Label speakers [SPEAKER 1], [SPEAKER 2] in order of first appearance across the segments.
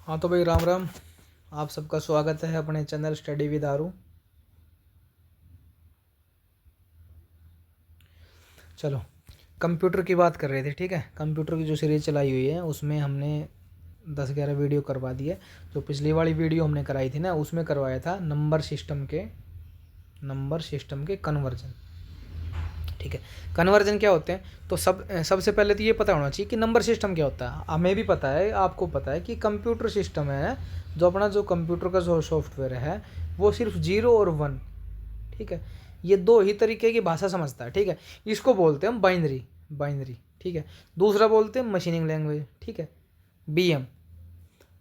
[SPEAKER 1] हाँ तो भाई राम राम। आप सबका स्वागत है अपने चैनल स्टडी विद आरू। चलो, कंप्यूटर की बात कर रहे थे। ठीक है, कंप्यूटर की जो सीरीज चलाई हुई है उसमें हमने 10-11 वीडियो करवा दी है। जो पिछली वाली वीडियो हमने कराई थी ना, उसमें करवाया था नंबर सिस्टम के कन्वर्जन। ठीक है, कन्वर्जन क्या होते हैं तो सबसे पहले तो ये पता होना चाहिए कि नंबर सिस्टम क्या होता है। हमें भी पता है, आपको पता है कि कंप्यूटर सिस्टम है जो अपना जो कंप्यूटर का जो सॉफ्टवेयर है वो सिर्फ 0 और 1, ठीक है, ये दो ही तरीके की भाषा समझता है। ठीक है, इसको बोलते हैं हम बाइनरी। ठीक है, दूसरा बोलते हैं मशीनिंग लैंग्वेज। ठीक है, बीएम,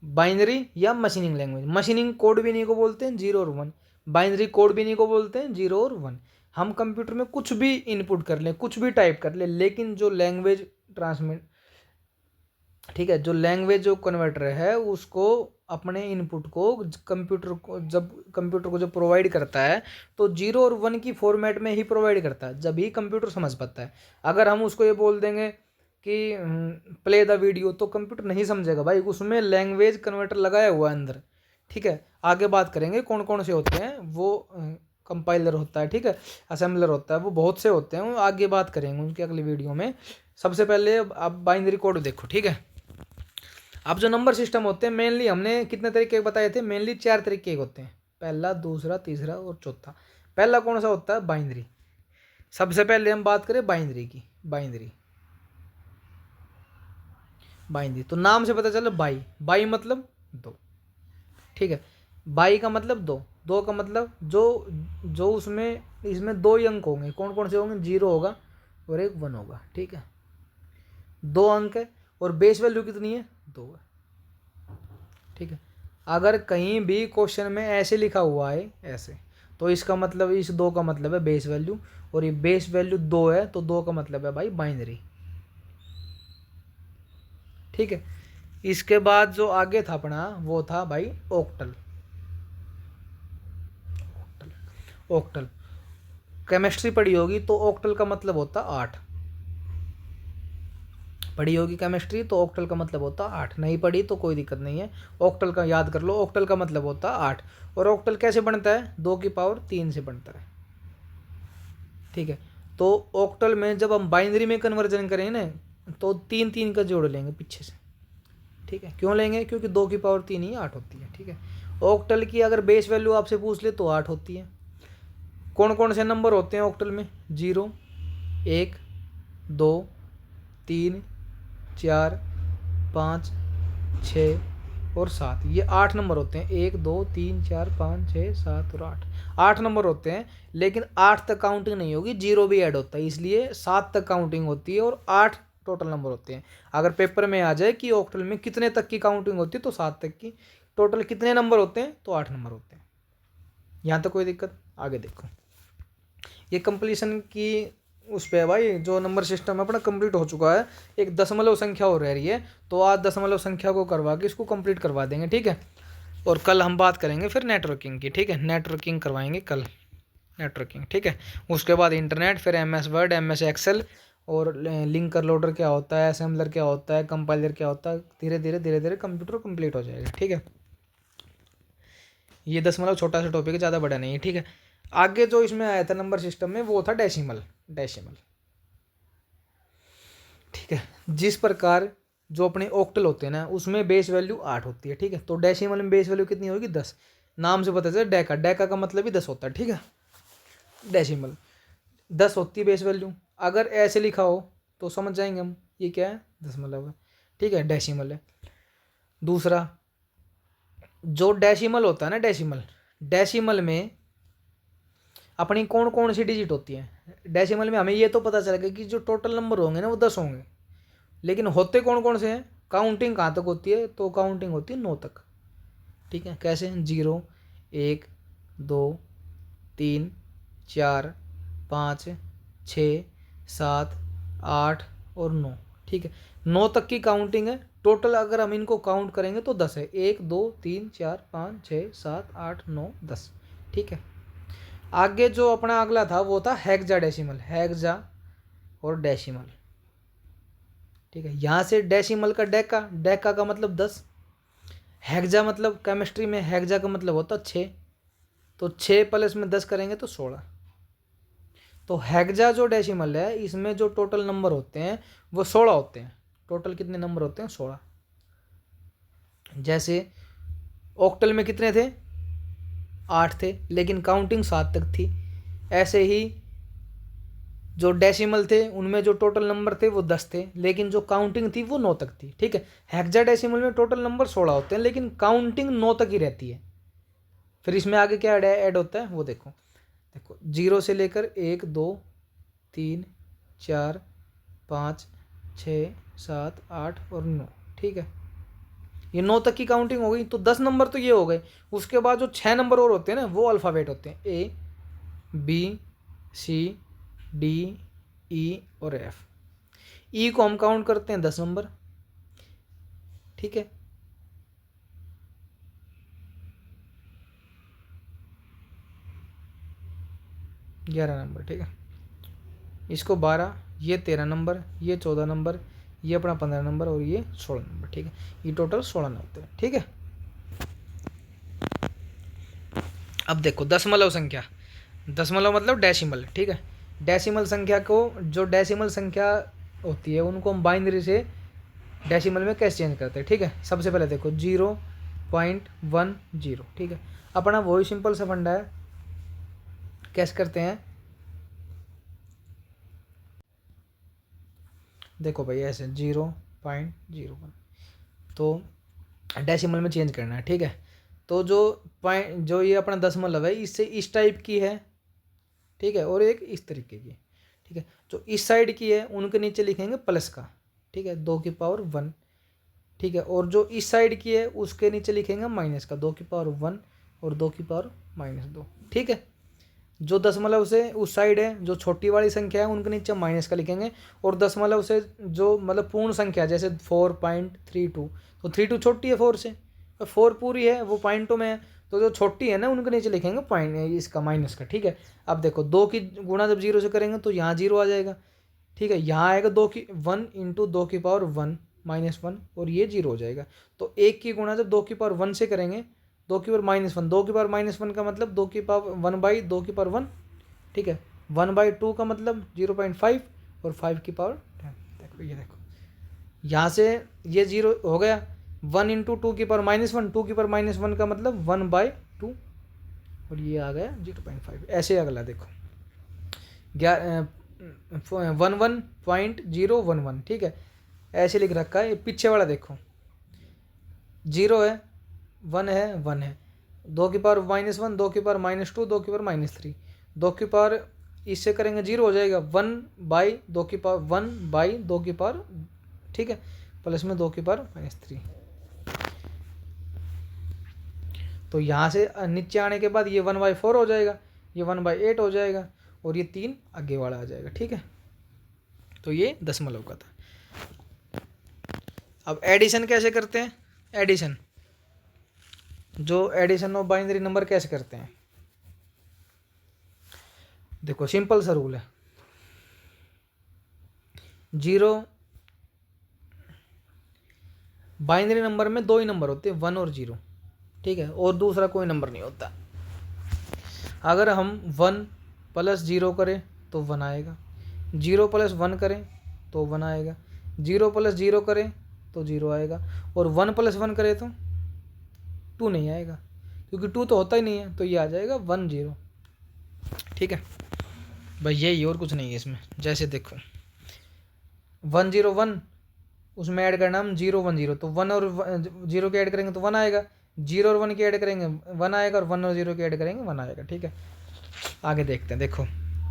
[SPEAKER 1] बाइनरी या मशीनिंग लैंग्वेज। मशीनिंग कोड भी नहीं को बोलते हैं 0 और 1, बाइनरी कोड भी नहीं को बोलते हैं 0 और 1। हम कंप्यूटर में कुछ भी इनपुट कर लें, कुछ भी टाइप कर लें, लेकिन जो लैंग्वेज ट्रांसमिट, ठीक है, जो लैंग्वेज जो कन्वर्टर है उसको अपने इनपुट को कंप्यूटर को जब प्रोवाइड करता है तो 0 और 1 की फॉर्मेट में ही प्रोवाइड करता है, जब ही कंप्यूटर समझ पाता है। अगर हम उसको ये बोल देंगे कि प्ले द वीडियो, तो कंप्यूटर नहीं समझेगा भाई, उसमें लैंग्वेज कन्वर्टर लगाया हुआ है अंदर। ठीक है, आगे बात करेंगे कौन कौन से होते हैं वो। कंपाइलर होता है, ठीक है, असेंबलर होता है, वो बहुत से होते हैं, वो आगे बात करेंगे उनकी अगली वीडियो में। सबसे पहले आप बाइनरी कोड देखो। ठीक है, अब जो नंबर सिस्टम होते हैं मेनली हमने कितने तरीके बताए थे, मेनली 4 तरीके के होते हैं, पहला, दूसरा, तीसरा और चौथा। पहला कौन सा होता है, बाइनरी। सबसे पहले हम बात करें बाइनरी की। बाइनरी तो नाम से पता चला, बाई मतलब दो। ठीक है, बाई का मतलब दो, दो का मतलब जो जो उसमें इसमें दो ही अंक होंगे। कौन कौन से होंगे, 0 होगा और एक 1 होगा। ठीक है, दो अंक है और बेस वैल्यू कितनी है, 2 है। ठीक है, अगर कहीं भी क्वेश्चन में ऐसे लिखा हुआ है ऐसे, तो इसका मतलब, इस 2 का मतलब है बेस वैल्यू, और ये बेस वैल्यू 2 है तो 2 का मतलब है भाई बाइनरी। ठीक है, इसके बाद जो आगे था अपना वो था भाई ऑक्टल। ऑक्टल केमिस्ट्री पढ़ी होगी तो ऑक्टल का मतलब होता 8। पढ़ी होगी केमिस्ट्री तो ऑक्टल का मतलब होता 8, नहीं पढ़ी तो कोई दिक्कत नहीं है, ऑक्टल का याद कर लो। ऑक्टल का मतलब होता 8। और ऑक्टल कैसे बनता है, 2 की पावर 3 से बनता है। ठीक है, तो ऑक्टल में जब हम बाइनरी में कन्वर्जन करेंगे ना तो 3 3 का जोड़ लेंगे पीछे से। ठीक है, क्यों लेंगे, क्योंकि 2 की पावर 3 ही 8 होती है। ठीक है, ऑक्टल की अगर बेस वैल्यू आपसे पूछ ले तो 8 होती है। कौन कौन से नंबर होते हैं ऑक्टल में, 0, 1, 2, 3, 4, 5, 6 और 7, ये 8 नंबर होते हैं। 1, 2, 3, 4, 5, 6, 7 और 8, 8 नंबर होते हैं। लेकिन 8 तक काउंटिंग नहीं होगी, 0 भी ऐड होता है, इसलिए 7 तक काउंटिंग होती है और 8 टोटल नंबर होते हैं। अगर पेपर में आ जाए कि ऑक्टल में कितने तक की काउंटिंग होती है तो 7 तक की। टोटल कितने नंबर होते हैं तो 8 नंबर होते हैं। यहाँ तक कोई दिक्कत, आगे देखो। ये कंप्लीशन की उस पे है भाई, जो नंबर सिस्टम अपना कंप्लीट हो चुका है। एक दशमलव संख्या हो रही है, तो आज दशमलव संख्या को करवा के इसको कंप्लीट करवा देंगे। ठीक है, और कल हम बात करेंगे फिर नेटवर्किंग की। ठीक है, नेटवर्किंग करवाएंगे कल, नेटवर्किंग। ठीक है, उसके बाद इंटरनेट, फिर MS वर्ड, MS एक्सेल, और लिंकर लोडर क्या होता है, असेंबलर क्या होता है, कंपाइलर क्या होता है। धीरे धीरे कंप्यूटर कंप्लीट हो जाएगा। ठीक है, ये दशमलव छोटा सा टॉपिक है, ज़्यादा बड़ा नहीं है। ठीक है, आगे जो इसमें आया था नंबर सिस्टम में वो था डेसिमल। ठीक है, जिस प्रकार जो अपने ऑक्टल होते हैं ना उसमें बेस वैल्यू 8 होती है। ठीक है, तो डेसिमल में बेस वैल्यू कितनी होगी, 10। नाम से पता चला डेका, डेका का मतलब ही 10 होता है। ठीक है, डेसिमल 10 होती है बेस वैल्यू। अगर ऐसे लिखा हो तो समझ जाएंगे हम ये क्या है, दशमलव है। ठीक है, डेसिमल है। दूसरा, जो डेसिमल होता है ना, डेसिमल में अपनी कौन कौन सी डिजिट होती है। डेसिमल में हमें ये तो पता चलेगा कि जो टोटल नंबर होंगे ना वो 10 होंगे, लेकिन होते कौन कौन से हैं, काउंटिंग कहाँ तक होती है, तो काउंटिंग होती है 9 तक। ठीक है, कैसे, 0, 1, 2, 3, 4, 5, 6, 7, 8 और 9। ठीक है, 9 तक की काउंटिंग है। टोटल अगर हम इनको काउंट करेंगे तो 10 है, 1, 2, 3, 4, 5, 6, 7, 8, 9, 10। ठीक है, आगे जो अपना अगला था वो था हेक्साडेसिमल, हेक्सा और डेसिमल। ठीक है, यहाँ से डेसिमल का डेका, डेका का मतलब 10, हेक्सा मतलब केमिस्ट्री में हेक्सा का मतलब होता 6, तो 6 प्लस में 10 करेंगे तो 16। तो हेक्सा जो डेसिमल है इसमें जो टोटल नंबर होते हैं वो 16 होते हैं। टोटल कितने नंबर होते हैं? 16। जैसे ऑक्टल में कितने थे? 8 थे, लेकिन काउंटिंग 7 तक थी। ऐसे ही जो डेसिमल थे उनमें जो टोटल नंबर थे वो 10 थे, लेकिन जो काउंटिंग थी वो 9 तक थी। ठीक है, हेक्साडेसिमल में टोटल नंबर 16 होते हैं लेकिन काउंटिंग 9 तक ही रहती है। फिर इसमें आगे क्या ऐड होता है वो देखो। देखो 0 से लेकर 1 2 3 4 5 6 7 8 और 9। ठीक है, ये 9 तक की काउंटिंग हो गई। तो 10 नंबर तो ये हो गए। उसके बाद जो 6 नंबर और होते हैं ना वो अल्फ़ाबेट होते हैं, A B C D E और एफ। ई को हम काउंट करते हैं 10 नंबर। ठीक है, ग्यारह नंबर। ठीक है, इसको 12, ये 13 नंबर, ये 14 नंबर, ये अपना 15 नंबर और ये 16 नंबर। ठीक है, ये टोटल 16 नंबर होते हैं। ठीक है, अब देखो दशमलव संख्या। दशमलव मतलब डेसिमल। ठीक है, डेसिमल संख्या को, जो डेसिमल संख्या होती है उनको हम बाइनरी से डेसिमल में कैसे चेंज करते हैं? ठीक है, सबसे पहले देखो 0.10। ठीक है, अपना वही सिंपल सा फंडा है। कैसे करते हैं? देखो भाई ऐसे 0.01 तो डेसिमल में चेंज करना है। ठीक है, तो जो पॉइंट, जो ये अपना दशमलव है इससे इस टाइप की है। ठीक है, और एक इस तरीके की। ठीक है, जो इस साइड की है उनके नीचे लिखेंगे प्लस का। ठीक है, 2 की पावर 1। ठीक है, और जो इस साइड की है उसके नीचे लिखेंगे माइनस का, 2 की पावर 1 और 2 की पावर -2। ठीक है, जो दशमलव से उस साइड है, जो छोटी वाली संख्या है उनके नीचे माइनस का लिखेंगे। और दशमलव से जो मतलब पूर्ण संख्या, जैसे 4.32, तो 32 छोटी है 4 से, और 4 पूरी है वो पॉइंटों में है, तो जो छोटी है ना उनके नीचे लिखेंगे पॉइंट इसका माइनस का। ठीक है, अब देखो 2 की गुणा जब 0 से करेंगे तो यहाँ 0 आ जाएगा। ठीक है, यहाँ आएगा 1 इंटू 2 की पावर 1 -1 और ये 0 हो जाएगा। तो 1 की गुणा जब 2 की पावर 1 से करेंगे, 2 की पावर -1, 2 की पावर -1 का मतलब 2 की पावर 1/2 की पावर 1। ठीक है, 1/2 का मतलब 0.5 और 5 की पावर 10। देखो ये देखो, यहाँ से ये 0 हो गया। 1 इंटू 2 की पावर -1, 2 की पावर -1 का मतलब 1/2 और ये आ गया 0.5। ऐसे अगला देखो 11.011। ठीक है, ऐसे लिख रखा है। पीछे वाला देखो, 0 है, 1 है, 1 है, 2 की पावर -1, 2 की पावर -2, 2 की पावर -3, 2 की पावर इससे करेंगे 0 हो जाएगा। 1/2 की पावर 1/2 की पावर। ठीक है, प्लस में 2 की पावर-3। तो यहाँ से नीचे आने के बाद ये 1/4 हो जाएगा, ये 1/8 हो जाएगा और ये 3 आगे वाला आ जाएगा। ठीक है, तो ये दशमलव का था। अब एडिशन कैसे करते हैं? एडिशन, जो एडिशन ऑफ बाइनरी नंबर कैसे करते हैं? देखो सिंपल सा रूल है। 0, बाइनरी नंबर में 2 ही नंबर होते हैं, 1 और 0। ठीक है, और दूसरा कोई नंबर नहीं होता। अगर हम 1 + 0 करें तो 1 आएगा, 0 + 1 करें तो 1 आएगा, 0 + 0 करें तो 0 आएगा, और 1 + 1 करें तो 2 नहीं आएगा, क्योंकि 2 तो होता ही नहीं है, तो ये आ जाएगा 1 0। ठीक है भाई, यही और कुछ नहीं है इसमें। जैसे देखो 101, उसमें ऐड करना हम 010, तो 1 और 0 के ऐड करेंगे तो 1 आएगा, 0 और 1 की ऐड करेंगे 1 आएगा, और 1 और 0 की ऐड करेंगे 1 आएगा। ठीक है, आगे देखते हैं। देखो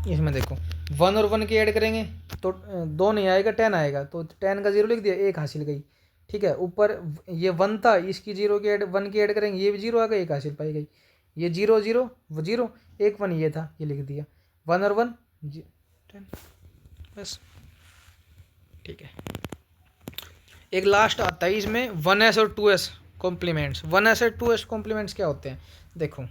[SPEAKER 1] इसमें देखो 1 और 1 की ऐड करेंगे तो 2 नहीं आएगा, 10 आएगा, तो 10 का 0 लिख दिया, 1 हासिल गई। ठीक है, ऊपर ये 1 था, इसकी 0 की ऐड 1 की ऐड करेंगे, ये भी 0 आ गई, 1 हासिल पाई गई। ये 0 0 वो 0, 1 1 ये था, ये लिख दिया, 1 और 1 10 बस। ठीक है, एक लास्ट आता है इसमें 1s और 2s कॉम्प्लीमेंट्स। 1s और 2s कॉम्प्लीमेंट्स क्या होते हैं? देखो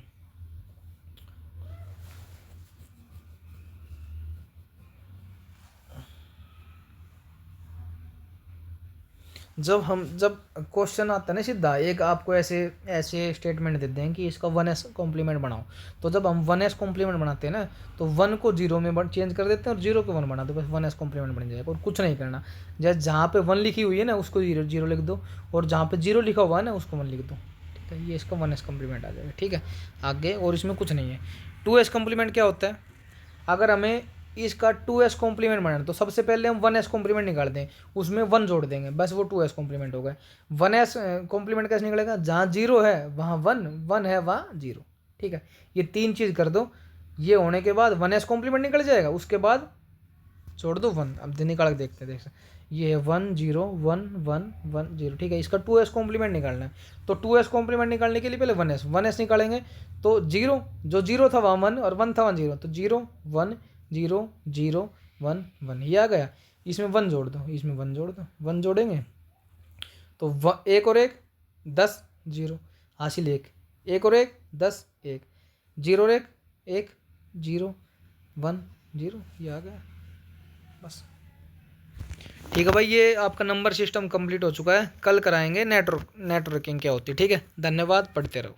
[SPEAKER 1] जब क्वेश्चन आता है ना सीधा, एक आपको ऐसे ऐसे स्टेटमेंट देते हैं कि इसका 1s कॉम्प्लीमेंट बनाओ, तो जब हम 1s कॉम्प्लीमेंट बनाते हैं ना, तो 1 को 0 में चेंज कर देते हैं और 0 को 1 बना दो, बस 1s कॉम्प्लीमेंट बन जाएगा और कुछ नहीं करना। जैसे जहाँ पे 1 लिखी हुई है ना उसको 0 लिख दो, और जहाँ पे 0 लिखा हुआ है ना उसको 1 लिख दो, ठीक है, ये इसका 1s कॉम्प्लीमेंट आ जाएगा। ठीक है, आगे और इसमें कुछ नहीं है। 2s कॉम्प्लीमेंट क्या होता है, अगर हमें इसका 2s कॉम्प्लीमेंट बनाना तो सबसे पहले हम 1s कॉम्प्लीमेंट निकाल दें, उसमें 1 जोड़ देंगे, बस वो 2s कॉम्प्लीमेंट हो गए। 1s कॉम्प्लीमेंट कैसे निकलेगा, जहाँ 0 है वहाँ 1, 1 है वहाँ 0। ठीक है, ये 3 चीज़ कर दो, ये होने के बाद 1s कॉम्प्लीमेंट निकल जाएगा, उसके बाद छोड़ दो 1। अब निकाल के देखते हैं, ये है 1 0 1 1 1 0। ठीक है, इसका 2s कॉम्प्लीमेंट निकालना है, तो 2s कॉम्प्लीमेंट निकालने के लिए पहले 1s निकालेंगे, तो 0 जो 0 था वहाँ 1 और 1 था वहाँ 0, तो 0 1 0 0 1 1 ये आ गया। इसमें 1 जोड़ दो, इसमें 1 जोड़ दो, 1 जोड़ेंगे तो 1 और 1 10 0 हासिल 1, 1 और 1 10 1 0 और 1 1 0 1 0 ये आ गया बस। ठीक है भाई, ये आपका नंबर सिस्टम कंप्लीट हो चुका है, कल कराएंगे नेटवर्किंग क्या होती है। ठीक है, धन्यवाद, पढ़ते रहो।